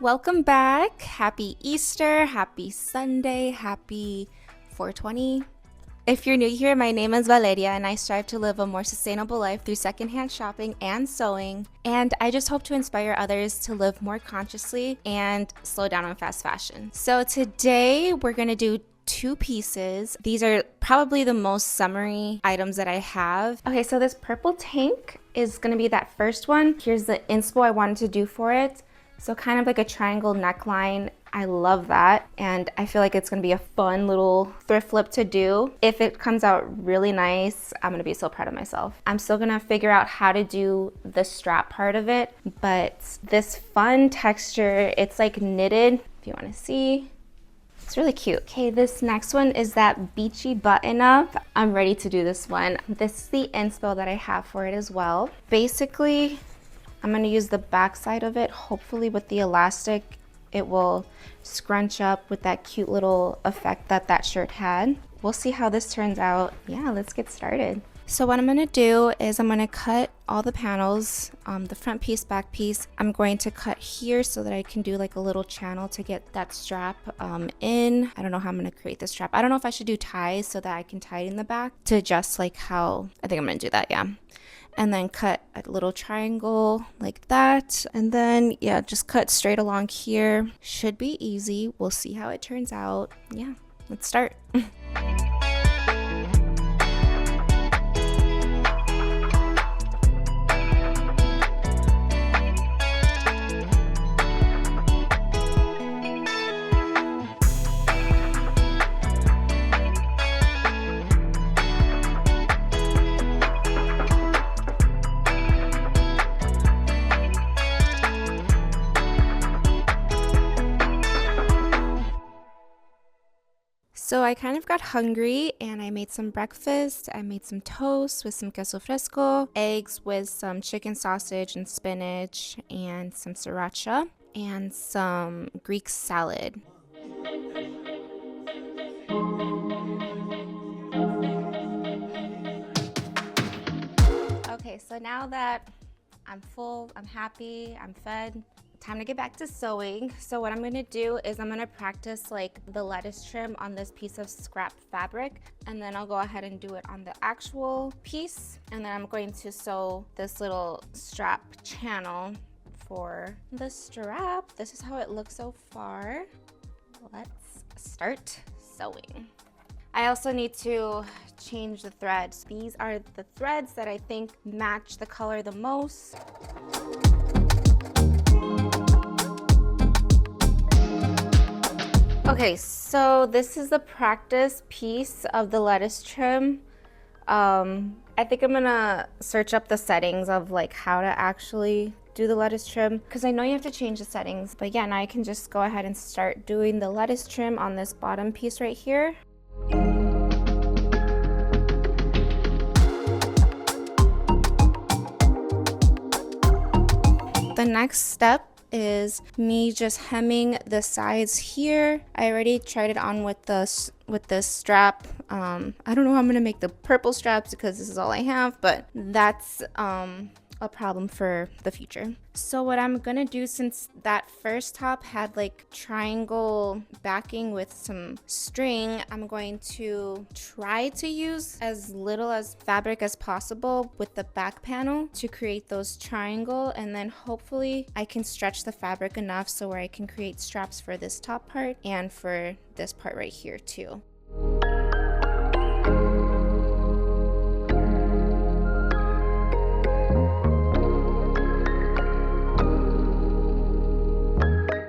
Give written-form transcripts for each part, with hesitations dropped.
Welcome back. Happy Easter, happy Sunday, happy 420. If you're new here, my name is Valeria and I strive to live a more sustainable life through secondhand shopping and sewing. And I just hope to inspire others to live more consciously and slow down on fast fashion. So today we're gonna do two pieces. These are probably the most summery items that I have. Okay, so this purple tank is gonna be that first one. Here's the inspo I wanted to do for it. So kind of like a triangle neckline. I love that. And I feel like it's gonna be a fun little thrift flip to do. If it comes out really nice, I'm gonna be so proud of myself. I'm still gonna figure out how to do the strap part of it, but this fun texture, it's like knitted, if you wanna see. It's really cute. Okay, this next one is that beachy button up. I'm ready to do this one. This is the inspo that I have for it as well. Basically, I'm gonna use the back side of it. Hopefully with the elastic, it will scrunch up with that cute little effect that that shirt had. We'll see how this turns out. Yeah, let's get started. So what I'm gonna do is I'm gonna cut all the panels, the front piece, back piece. I'm going to cut here so that I can do like a little channel to get that strap in. I don't know how I'm gonna create the strap. I don't know if I should do ties so that I can tie it in the back to adjust like how, I think I'm gonna do that, yeah. And then cut a little triangle like that. And then, yeah, just cut straight along here. Should be easy. We'll see how it turns out. Yeah, let's start. So I kind of got hungry and I made some breakfast. I made some toast with some queso fresco, eggs with some chicken sausage and spinach, and some sriracha, and some Greek salad. Okay, so now that I'm full, I'm happy, I'm fed, time to get back to sewing. So what I'm gonna do is I'm gonna practice like the lettuce trim on this piece of scrap fabric, and then I'll go ahead and do it on the actual piece. And then I'm going to sew this little strap channel for the strap. This is how it looks so far. Let's start sewing. I also need to change the threads. These are the threads that I think match the color the most. Okay, so this is the practice piece of the lettuce trim. I think I'm gonna search up the settings of like how to actually do the lettuce trim, because I know you have to change the settings, but yeah, now I can just go ahead and start doing the lettuce trim on this bottom piece right here. The next step is me just hemming the sides here. I already tried it on with this strap. I don't know how I'm gonna make the purple straps because this is all I have, but that's a problem for the future. So what I'm gonna do, since that first top had like triangle backing with some string, I'm going to try to use as little as fabric as possible with the back panel to create those triangle, and then hopefully I can stretch the fabric enough so where I can create straps for this top part and for this part right here too.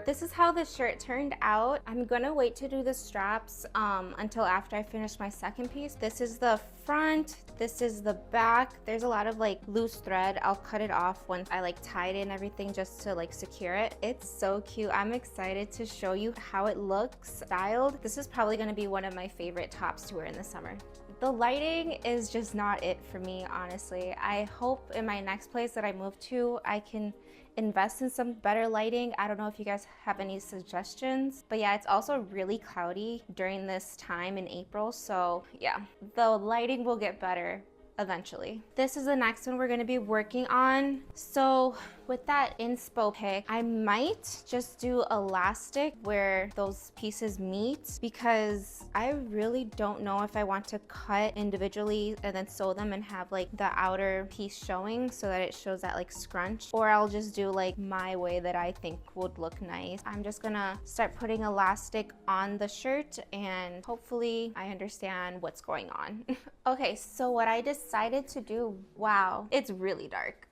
This is how the shirt turned out. I'm gonna wait to do the straps until after I finish my second piece. This is the front, this is the back. There's a lot of like loose thread. I'll cut it off once I like tie it in everything just to like secure it. It's so cute. I'm excited to show you how it looks styled. This is probably gonna be one of my favorite tops to wear in the summer. The lighting is just not it for me, honestly. I hope in my next place that I move to, I can invest in some better lighting. I don't know if you guys have any suggestions, but yeah, it's also really cloudy during this time in April, so yeah, the lighting will get better eventually. This is the next one we're going to be working on. So with that inspo pick, I might just do elastic where those pieces meet, because I really don't know if I want to cut individually and then sew them and have like the outer piece showing so that it shows that like scrunch, or I'll just do like my way that I think would look nice. I'm just gonna start putting elastic on the shirt and hopefully I understand what's going on. Okay, so what I decided to do, wow, it's really dark.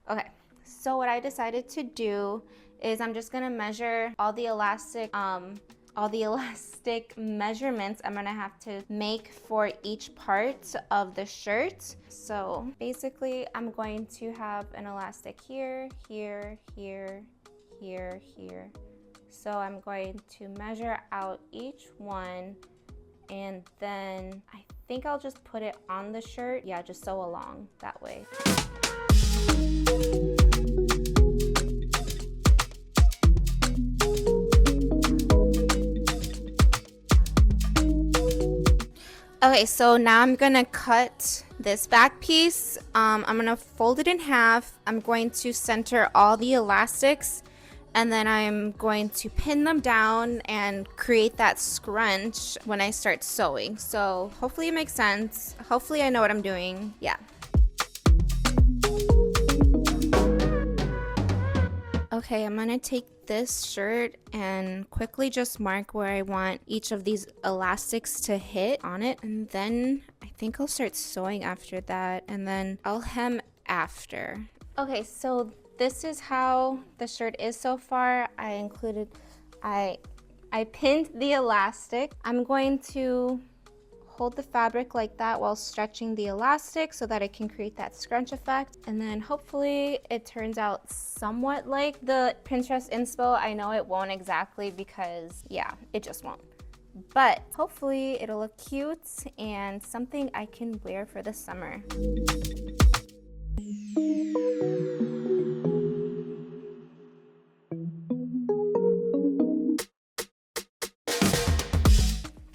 Okay, so what I decided to do is I'm just gonna measure all the elastic measurements I'm gonna have to make for each part of the shirt. So basically I'm going to have an elastic here, here, here, here, here. So I'm going to measure out each one, and then I think I'll just put it on the shirt. Yeah, just sew along that way. Okay, so now I'm gonna cut this back piece. I'm gonna fold it in half. I'm going to center all the elastics, and then I'm going to pin them down and create that scrunch when I start sewing. So hopefully it makes sense. Hopefully I know what I'm doing. Yeah. Okay, I'm gonna take this shirt and quickly just mark where I want each of these elastics to hit on it, and then I think I'll start sewing after that, and then I'll hem after. Okay, so this is how the shirt is so far. I pinned the elastic. I'm going to hold the fabric like that while stretching the elastic so that it can create that scrunch effect, and then hopefully it turns out somewhat like the Pinterest inspo. I know it won't exactly, because yeah, it just won't, but hopefully it'll look cute and something I can wear for the summer.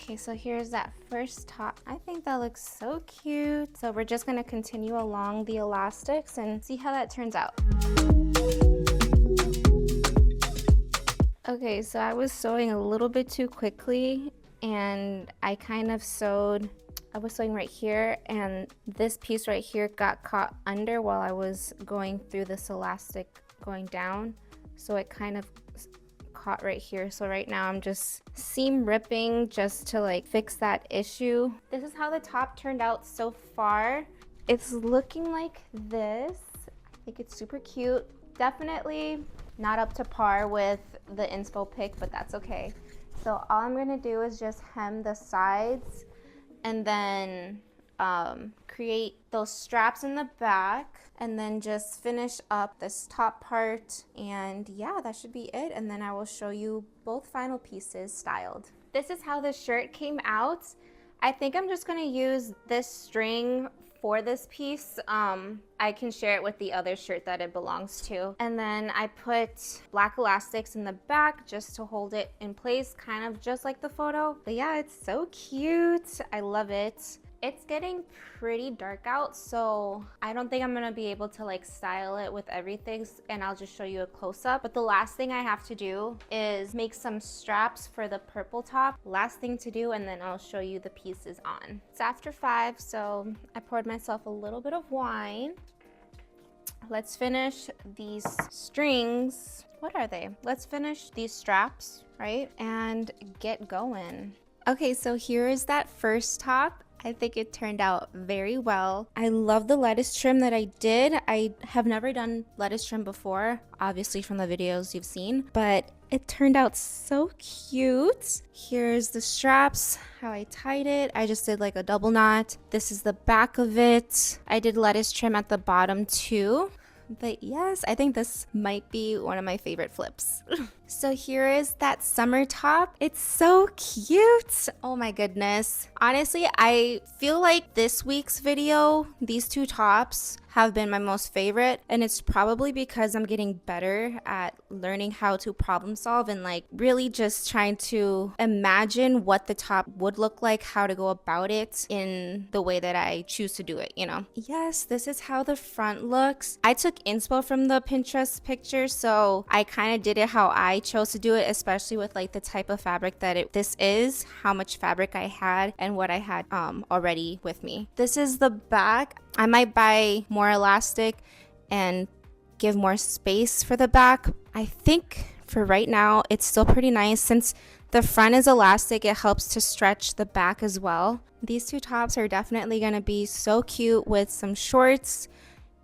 Okay, so here's that first top. I think that looks so cute. So we're just gonna continue along the elastics and see how that turns out. Okay, so I was sewing a little bit too quickly, and I kind of I was sewing right here, and this piece right here got caught under while I was going through this elastic going down. So it kind of caught right here. So right now I'm just seam ripping just to like fix that issue. This is how the top turned out so far. It's looking like this. I think it's super cute. Definitely not up to par with the inspo pic, but that's okay. So all I'm gonna do is just hem the sides and then create those straps in the back, and then just finish up this top part, and yeah, that should be it. And then I will show you both final pieces styled. This is how the shirt came out. I think I'm just gonna use this string for this piece. I can share it with the other shirt that it belongs to. And then I put black elastics in the back just to hold it in place, kind of just like the photo. But yeah, it's so cute. I love it. It's getting pretty dark out, so I don't think I'm gonna be able to like style it with everything, and I'll just show you a close-up. But the last thing I have to do is make some straps for the purple top. Last thing to do, and then I'll show you the pieces on. It's after 5, so I poured myself a little bit of wine. Let's finish these strings. What are they? Let's finish these straps, right? And get going. Okay, so here is that first top. I think it turned out very well. I love the lettuce trim that I did. I have never done lettuce trim before, obviously from the videos you've seen, but it turned out so cute. Here's the straps, how I tied it. I just did like a double knot. This is the back of it. I did lettuce trim at the bottom too. But yes, I think this might be one of my favorite flips. So here is that summer top. It's so cute. Oh my goodness. Honestly, I feel like this week's video, these two tops have been my most favorite, and it's probably because I'm getting better at learning how to problem solve and like really just trying to imagine what the top would look like, how to go about it in the way that I choose to do it, you know? Yes, this is how the front looks. I took inspo from the Pinterest picture, so I kind of did it how I chose to do it, especially with like the type of fabric that this is, how much fabric I had, and what I had already with me. This is the back. I might buy more elastic and give more space for the back. I think for right now, it's still pretty nice. Since the front is elastic, it helps to stretch the back as well. These two tops are definitely gonna be so cute with some shorts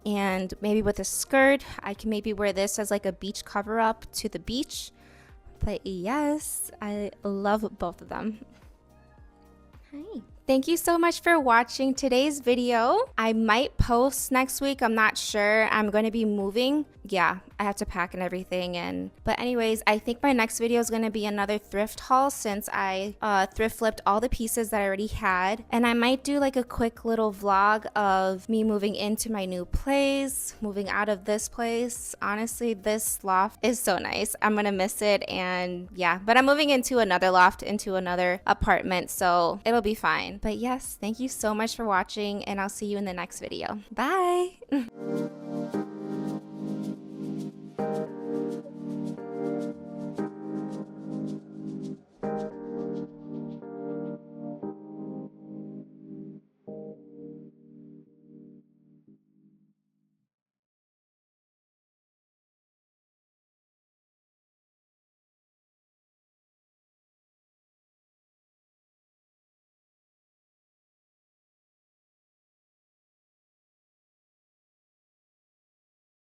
and maybe with a skirt. I can maybe wear this as like a beach cover up to the beach. But yes, I love both of them. Hi. Thank you so much for watching today's video. I might post next week. I'm not sure. I'm going to be moving. Yeah, I have to pack and everything. But anyways, I think my next video is going to be another thrift haul since I thrift flipped all the pieces that I already had. And I might do like a quick little vlog of me moving into my new place, moving out of this place. Honestly, this loft is so nice. I'm going to miss it. And yeah, but I'm moving into another loft, into another apartment. So it'll be fine. But yes, thank you so much for watching, and I'll see you in the next video. Bye!